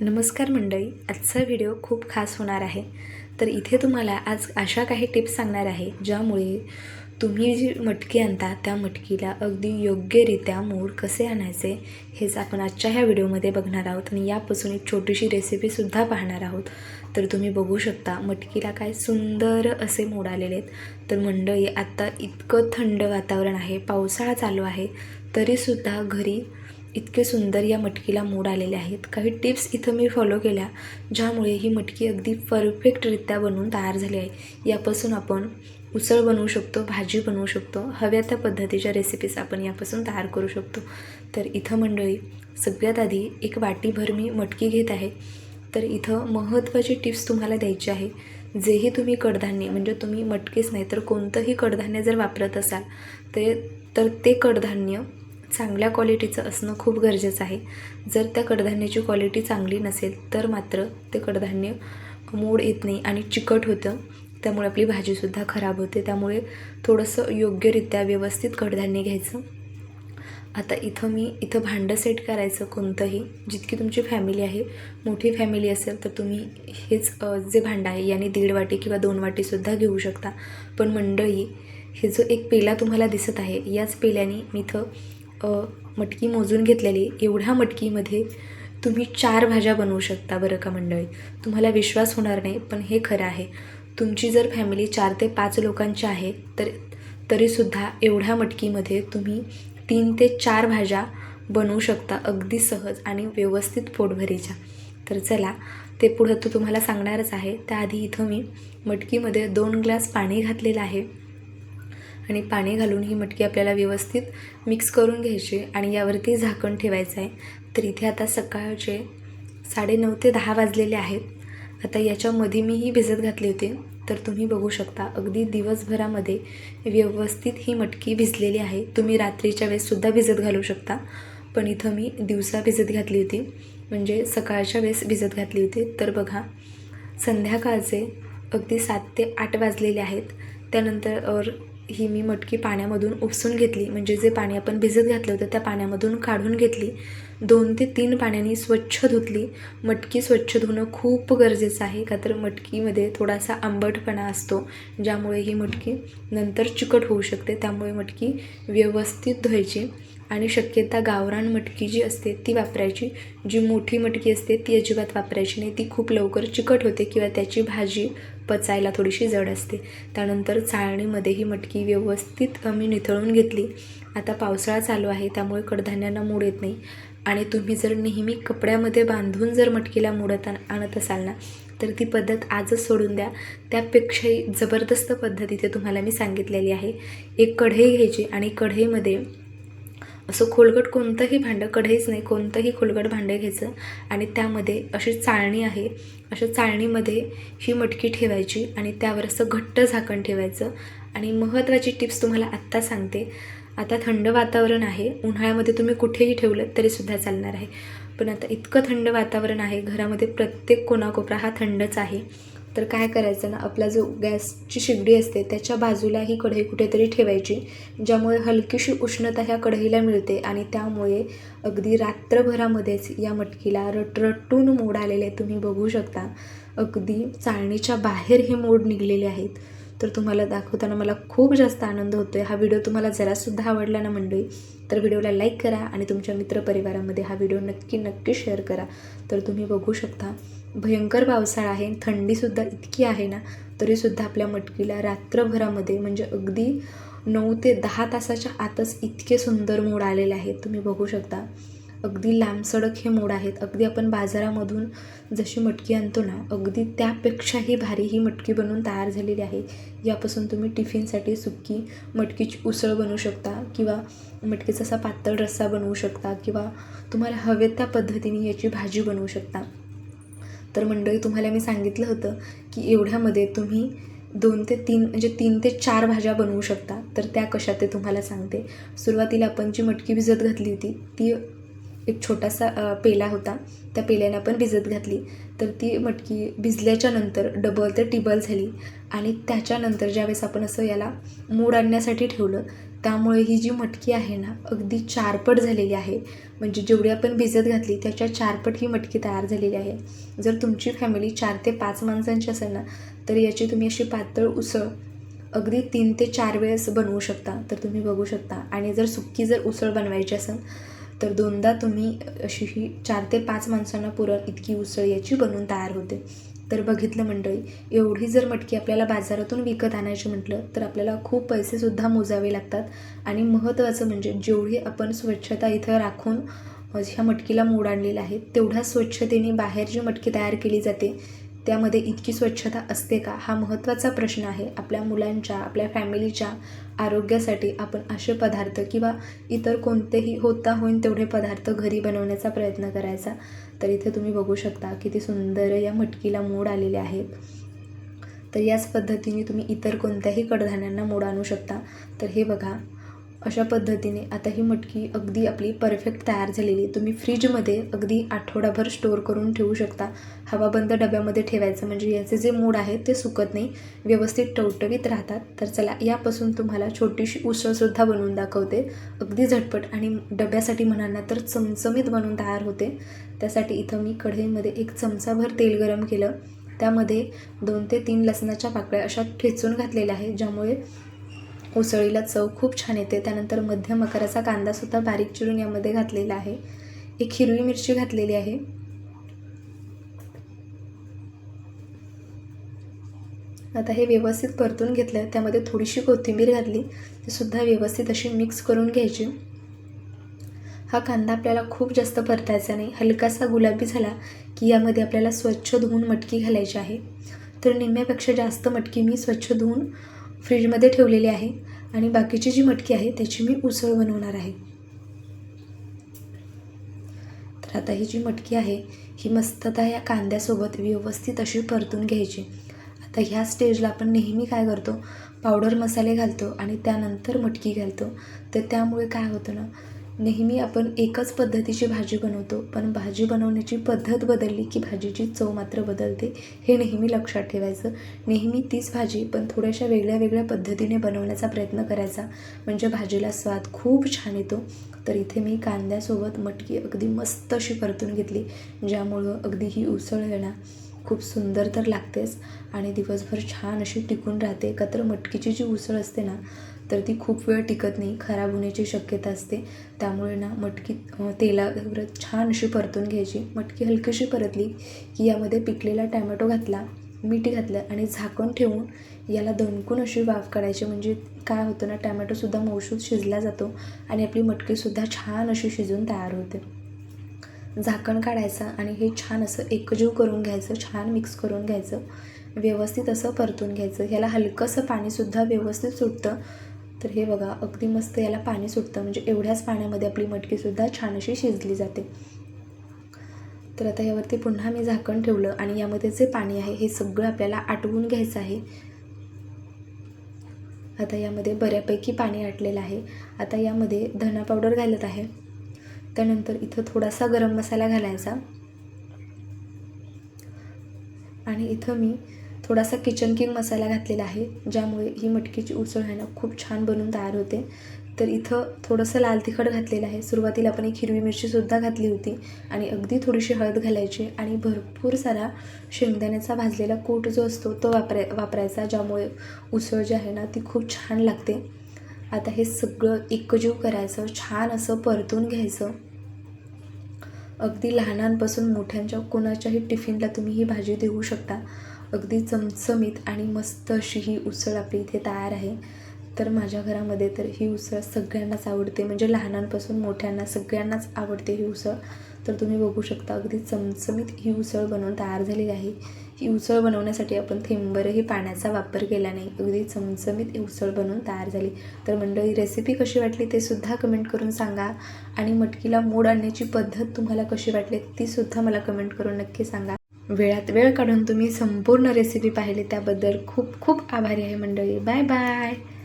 नमस्कार मंडळी, आजचा व्हिडिओ खूप खास होणार आहे. तर इथे तुम्हाला आज अशा काही टिप्स सांगणार आहे ज्यामुळे तुम्ही जी मटकी आणता त्या मटकीला अगदी योग्यरित्या मोड कसे आणायचे हेच आपण आजच्या ह्या व्हिडिओमध्ये बघणार आहोत. आणि यापासून एक छोटीशी रेसिपीसुद्धा पाहणार आहोत. तर तुम्ही बघू शकता मटकीला काय सुंदर असे मोड आलेले आहेत. तर मंडळी, आत्ता इतकं थंड वातावरण आहे, पावसाळा चालू आहे, तरीसुद्धा घरी इतके सुंदर या मटकीला मोड आलेले आहेत. काही टिप्स इथं मी फॉलो केल्या ज्यामुळे ही मटकी अगदी परफेक्टरित्या बनवून तयार झाली आहे. यापासून आपण उसळ बनवू शकतो, भाजी बनवू शकतो, हव्या त्या पद्धतीच्या रेसिपीज आपण यापासून तयार करू शकतो. तर इथं मंडळी, सगळ्यात आधी एक वाटीभर मी मटकी घेत आहे. तर इथं महत्त्वाची टिप्स तुम्हाला द्यायची आहे. जेही तुम्ही कडधान्य, म्हणजे तुम्ही मटकीच नाही तर कोणतंही कडधान्य जर वापरत असाल तर ते कडधान्य चांगल्या क्वालिटीचं असणं खूप गरजेचं आहे. जर त्या कडधान्याची क्वालिटी चांगली नसेल तर मात्र ते कडधान्य मोड येत नाही आणि चिकट होतं, त्यामुळे आपली भाजीसुद्धा खराब होते. त्यामुळे थोडंसं योग्यरित्या व्यवस्थित कडधान्य घ्यायचं. आता इथं भांडं सेट करायचं कोणतंही, जितकी तुमची फॅमिली आहे. मोठी फॅमिली असेल तर तुम्ही हेच जे भांडं आहे याने 1.5 वाटी किंवा 2 वाटीसुद्धा घेऊ शकता. पण मंडळी, हे जो एक पेला तुम्हाला दिसत आहे याच पेल्याने मी इथं मटकी मोजून घेतलेली. एवढ्या मटकीमध्ये तुम्ही 4 भाज्या बनवू शकता बरं का मंडळी. तुम्हाला विश्वास होणार नाही, पण हे खरं आहे. तुमची जर फॅमिली 4 ते 5 लोकांची आहे तरीसुद्धा एवढ्या मटकीमध्ये तुम्ही 3 ते 4 भाज्या बनवू शकता अगदी सहज आणि व्यवस्थित पोटभरीच्या. तर चला, ते पुढं तर तुम्हाला सांगणारच आहे. त्याआधी इथं मी मटकीमध्ये 2 ग्लास पाणी घातलेलं आहे आणि पाणी घालून ही मटकी आपल्याला व्यवस्थित मिक्स करून घ्यायची आणि यावरती झाकण ठेवायचं आहे. तर इथे आता सकाळचे 9:30 ते 10 वाजलेले आहेत. आता याच्यामध्ये मी ही भिजत घातली होती. तर तुम्ही बघू शकता अगदी दिवसभरामध्ये व्यवस्थित ही मटकी भिजलेली आहे. तुम्ही रात्रीच्या वेळेससुद्धा भिजत घालू शकता, पण इथं मी दिवसा भिजत घातली होती, म्हणजे सकाळच्या वेळेस भिजत घातली होती. तर बघा, संध्याकाळचे अगदी 7 ते 8 वाजलेले आहेत. त्यानंतर ही मी मटकी पाण्यामधून उपसून घेतली, म्हणजे जे पाणी आपण भिजत घातलं होतं त्या पाण्यामधून काढून घेतली. 2 ते 3 पाण्याने स्वच्छ धुतली. मटकी स्वच्छ धुणं खूप गरजेचं आहे, का तर मटकीमध्ये थोडासा आंबटपणा असतो, ज्यामुळे ही मटकी नंतर चिकट होऊ शकते. त्यामुळे मटकी व्यवस्थित धुवायची आणि शक्यता गावरान मटकी जी असते ती वापरायची. जी मोठी मटकी असते ती अजिबात वापरायची नाही, ती खूप लवकर चिकट होते किंवा त्याची भाजी पचायला थोडीशी जड असते. त्यानंतर चाळणीमध्ये ही मटकी व्यवस्थित मी निथळून घेतली. आता पावसाळा चालू आहे, त्यामुळे कडधान्यांना मोड येत नाही. आणि तुम्ही जर नेहमी कपड्यामध्ये बांधून जर मटकीला मोडत आणत असाल ना, तर ती पद्धत आजच सोडून द्या. त्यापेक्षाही जबरदस्त पद्धत इथे तुम्हाला मी सांगितलेली आहे. एक कढई घ्यायची आणि कढईमध्ये असं खोलगट कोणतंही भांडं, कढईच नाही, कोणतंही खोलगट भांडं घ्यायचं आणि त्यामध्ये अशी चाळणी आहे, अशा चाळणीमध्ये ही मटकी ठेवायची आणि त्यावर असं घट्ट झाकण ठेवायचं. आणि महत्त्वाची टिप्स तुम्हाला आत्ता सांगते. आता थंड वातावरण आहे, उन्हाळ्यामध्ये तुम्ही कुठेही ठेवलं तरीसुद्धा चालणार आहे, पण आता इतकं थंड वातावरण आहे, घरामध्ये प्रत्येक कोनाकोपरा हा थंडच आहे. तर काय करायचं ना, आपला जो गॅसची शेगडी असते त्याच्या बाजूला ही कढई कुठेतरी ठेवायची, ज्यामुळे हलकीशी उष्णता ह्या कढईला मिळते आणि त्यामुळे अगदी रात्रभरामध्येच या मटकीला रटरटून मोड आलेले तुम्ही बघू शकता. अगदी चाळणीच्या बाहेर हे मोड निघलेले आहेत. तर तुम्हाला दाखवताना मला खूप जास्त आनंद होतो आहे. हा व्हिडिओ तुम्हाला जरासुद्धा आवडला ना मंडळी, तर व्हिडिओला लाईक करा आणि तुमच्या मित्रपरिवारामध्ये हा व्हिडिओ नक्की शेअर करा. तर तुम्ही बघू शकता भयंकर पावसाळा आहे, थंडीसुद्धा इतकी आहे ना, तरीसुद्धा आपल्या मटकीला रात्रभरामध्ये, म्हणजे अगदी 9 ते 10 तासाच्या आतच इतके सुंदर मोड आलेले आहेत. तुम्ही बघू शकता अगदी लांबसडक हे मोड आहेत. अगदी आपण बाजारामधून जशी मटकी आणतो ना, अगदी त्यापेक्षाही भारी ही मटकी बनवून तयार झालेली आहे. यापासून तुम्ही टिफिनसाठी सुक्की मटकीची उसळ बनवू शकता किंवा मटकीचा असा पातळ रस्सा बनवू शकता किंवा तुम्हाला हवे त्या पद्धतीने याची भाजी बनवू शकता. तर मंडळी, तुम्हाला मी सांगितलं होतं की एवढ्यामध्ये तुम्ही 2 ते 3, म्हणजे 3 ते 4 भाज्या बनवू शकता. तर त्या कशा ते तुम्हाला सांगते. सुरुवातीला आपण जी मटकी भिजत घातली होती ती एक छोटासा पेला होता, त्या पेल्याने आपण भिजत घातली. तर ती मटकी भिजल्याच्या नंतर डबल ते टिबल झाली आणि त्याच्यानंतर ज्यावेळेस आपण असं याला मोड आणण्यासाठी ठेवलं त्यामुळे ही जी मटकी आहे ना अगदी चारपट झालेली आहे. म्हणजे जेवढी आपण भिजत घातली त्याच्या चारपट ही मटकी तयार झालेली आहे. जर तुमची फॅमिली 4 ते 5 माणसांची असेल ना तर याची तुम्ही अशी पातळ उसळ अगदी 3 ते 4 वेळेस बनवू शकता. तर तुम्ही बघू शकता. आणि जर सुक्की जर उसळ बनवायची असेल तर 2दा तुम्ही अशी ही 4 ते 5 माणसांना पुरेल इतकी उसळ याची बनवून तयार होते. तर बघितलं मंडळी, एवढी जर मटकी आपल्याला बाजारातून विकत आणायची म्हटलं तर आपल्याला खूप पैसेसुद्धा मोजावे लागतात. आणि महत्त्वाचं म्हणजे जेवढी आपण स्वच्छता इथं राखून ह्या मटकीला मोड आणलेला आहे तेवढ्या स्वच्छतेने बाहेर जी मटकी तयार केली जाते त्यामध्ये इतकी स्वच्छता असते का, हा महत्त्वाचा प्रश्न आहे. आपल्या मुलांच्या, आपल्या फॅमिलीच्या आरोग्यासाठी आपण असे पदार्थ किंवा इतर कोणतेही होता होईन तेवढे पदार्थ घरी बनवण्याचा प्रयत्न करायचा. तर इथे तुम्ही बघू शकता किती सुंदर या मटकीला मोड आलेले आहेत. तर याच पद्धतीने तुम्ही इतर कोणत्याही कडधान्यांना मोड आणू शकता. तर हे बघा, अशा पद्धतीने आता ही मटकी अगदी आपली परफेक्ट तयार झालेली. तुम्ही फ्रीजमध्ये अगदी आठवडाभर स्टोअर करून ठेवू शकता. हवाबंद डब्यामध्ये ठेवायचं म्हणजे याचे जे मूड आहेत ते सुकत नाही, व्यवस्थित टवटवीत राहतात. तर चला, यापासून तुम्हाला छोटीशी उसळसुद्धा बनवून दाखवते. अगदी झटपट आणि डब्यासाठी म्हणाल ना तर चमचमीत बनवून तयार होते. त्यासाठी इथं मी कढईमध्ये 1 चमचाभर तेल गरम केलं. त्यामध्ये 2 ते 3 लसणाच्या पाकळ्या अशा ठेचून घातलेल्या आहेत, ज्यामुळे उसळीला चव खूप छान येते. त्यानंतर मध्यम आकाराचा कांदासुद्धा बारीक चिरून यामध्ये घातलेला आहे. 1 हिरवी मिरची घातलेली आहे. आता हे व्यवस्थित परतून घेतलं. त्यामध्ये थोडीशी कोथिंबीर घातली, ती सुद्धा व्यवस्थित अशी मिक्स करून घ्यायची. हा कांदा आपल्याला खूप जास्त परतायचा नाही, हलकासा गुलाबी झाला की यामध्ये आपल्याला स्वच्छ धुवून मटकी घालायची आहे. तर निम्म्यापेक्षा जास्त मटकी मी स्वच्छ धुवून फ्रीजमध्ये ठेवलेली आहे आणि बाकीची जी मटकी आहे त्याची मी उसळ बनवणार आहे. तर आता ही जी मटकी आहे ही मस्तता या कांद्यासोबत व्यवस्थित अशी परतून घ्यायची. आता ह्या स्टेजला आपण नेहमी काय करतो, पावडर मसाले घालतो आणि त्यानंतर मटकी घालतो. तर त्यामुळे काय होतं ना, नेहमी आपण एकच पद्धतीची भाजी बनवतो, पण भाजी बनवण्याची पद्धत बदलली की भाजीची चव मात्र बदलते. हे नेहमी लक्षात ठेवायचं. नेहमी तीच भाजी पण थोड्याशा वेगळ्या वेगळ्या पद्धतीने बनवण्याचा प्रयत्न करायचा, म्हणजे भाजीला स्वाद खूप छान येतो. तर इथे मी कांद्यासोबत मटकी अगदी मस्त अशी परतून घेतली, ज्यामुळं अगदी ही उसळ आहे ना खूप सुंदर तर लागतेच आणि दिवसभर छान अशी टिकून राहते. का तर मटकीची जी उसळ असते ना तर ती खूप वेळ टिकत नाही, खराब होण्याची शक्यता असते. त्यामुळे ना मटकी तेलावर छान अशी परतून घ्यायची. मटकी हलकीशी परतली की यामध्ये पिकलेला टॅमॅटो घातला, मीठ घातलं आणि झाकण ठेवून याला दणकून अशी वाफ काढायची. म्हणजे काय होतं ना, टॅमॅटोसुद्धा मऊसूत शिजला जातो आणि आपली मटकीसुद्धा छान अशी शिजून तयार होते. झाकण काढायचं आणि हे छान असं एकजीव करून घ्यायचं, छान मिक्स करून घ्यायचं, व्यवस्थित असं परतून घ्यायचं. ह्याला हलकंसं पाणीसुद्धा व्यवस्थित सुटतं. तर हे बघा, अगदी मस्त याला पाणी सुटतं, म्हणजे एवढ्याच पाण्यामध्ये आपली मटकीसुद्धा छान अशी शिजली जाते. तर आता यावरती पुन्हा मी झाकण ठेवलं आणि यामध्ये जे पाणी आहे हे सगळं आपल्याला आटवून घ्यायचं आहे. आता यामध्ये बऱ्यापैकी पाणी आटलेलं आहे. आता यामध्ये धना पावडर घालत आहे. त्यानंतर इथं थोडासा गरम मसाला घालायचा आणि इथं मी थोडासा किचन किंग मसाला घातलेला आहे, ज्यामुळे ही मटकीची उसळ आहे ना खूप छान बनून तयार होते. तर इथं थोडंसं लाल तिखट घातलेलं आहे. सुरुवातीला आपण 1 हिरवी मिरचीसुद्धा घातली होती आणि अगदी थोडीशी हळद घालायची आणि भरपूर सारा शेंगदाण्याचा भाजलेला कूट जो असतो तो वापरायचा, ज्यामुळे उसळ जी आहे ना ती खूप छान लागते. आता हे सगळं एकजीव करायचं, छान असं परतून घ्यायचं. अगदी लहानांपासून मोठ्यांच्या कोणाच्याही टिफिनला तुम्ही ही भाजी देऊ शकता. अगदी चमचमीत आणि मस्त अशी ही उसळ आपली इथे तयार आहे. तर माझ्या घरामध्ये तर ही उसळ सगळ्यांनाच आवडते, म्हणजे लहानांपासून मोठ्यांना सगळ्यांनाच आवडते ही उसळ. तर तुम्ही बघू शकता अगदी चमचमीत ही उसळ बनवून तयार झालेली आहे. ही उसळ बनवण्यासाठी आपण थेंबरही पाण्याचा वापर केला नाही, अगदी चमचमीत ही उसळ बनवून तयार झाली. तर मंडळी, रेसिपी कशी वाटली ते सुद्धा कमेंट करून सांगा आणि मटकीला मोड आणण्याची पद्धत तुम्हाला कशी वाटली ती सुद्धा मला कमेंट करून नक्की सांगा. वेळात वेळ काढून तुम्ही संपूर्ण रेसिपी पाहिली त्याबद्दल खूप खूप आभारी आहे मंडळी. Bye bye.